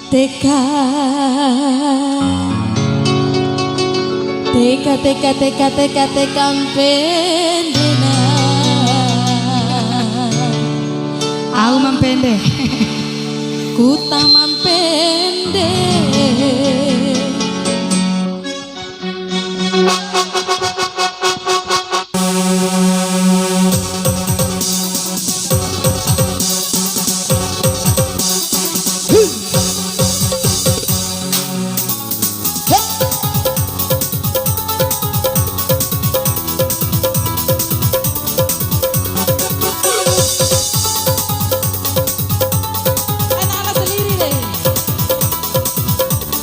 Teka Teka teka teka teka teka pendena Aku mampende ku taman pende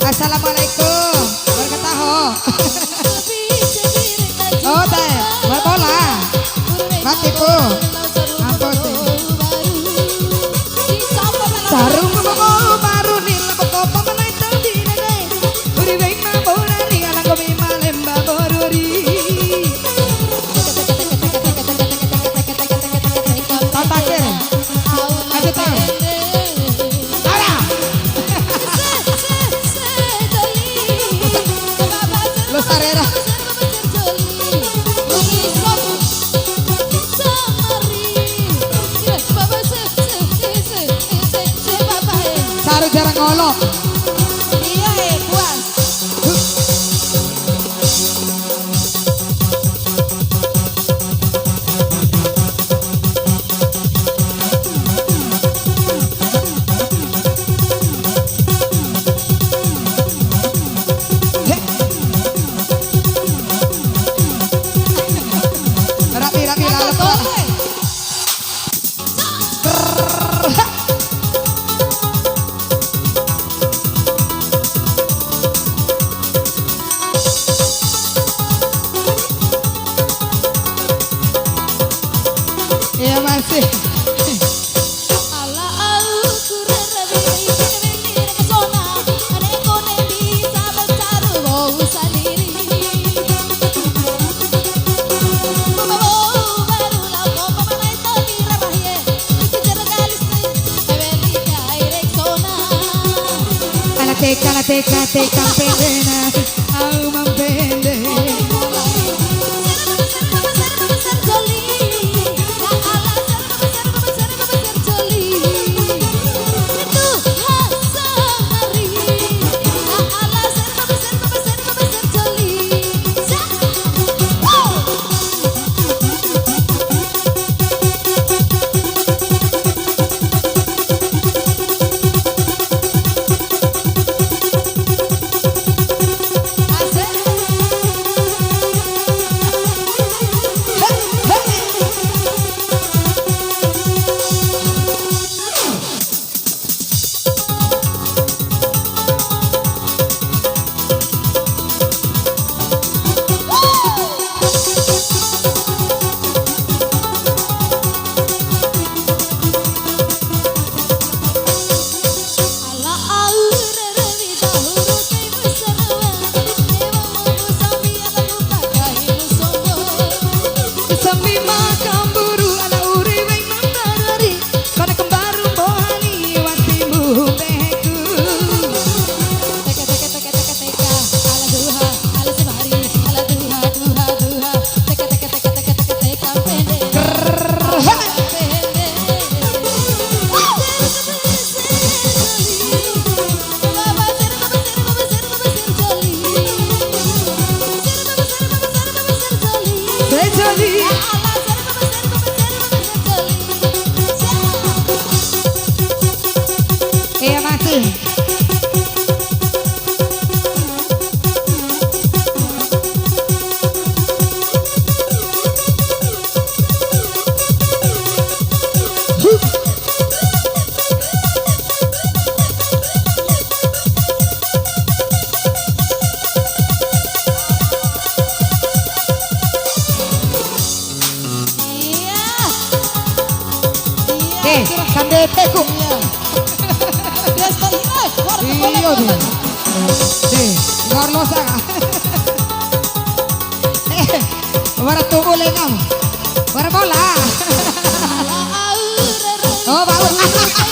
Assalamualaikum warahmatullahi oh teh bola matiku ampun sarung baru nih lepok pamanai tadi nene uri baik ma bola nih anak komi malemba boruri tatakir aja tahu Sarera Saru jarang ngolok iya puas iya masih teka teka pendena aku mampende iya masih sambil tekuk iya deh Carlosa Wara tunggu lengam Wara bola oh bagus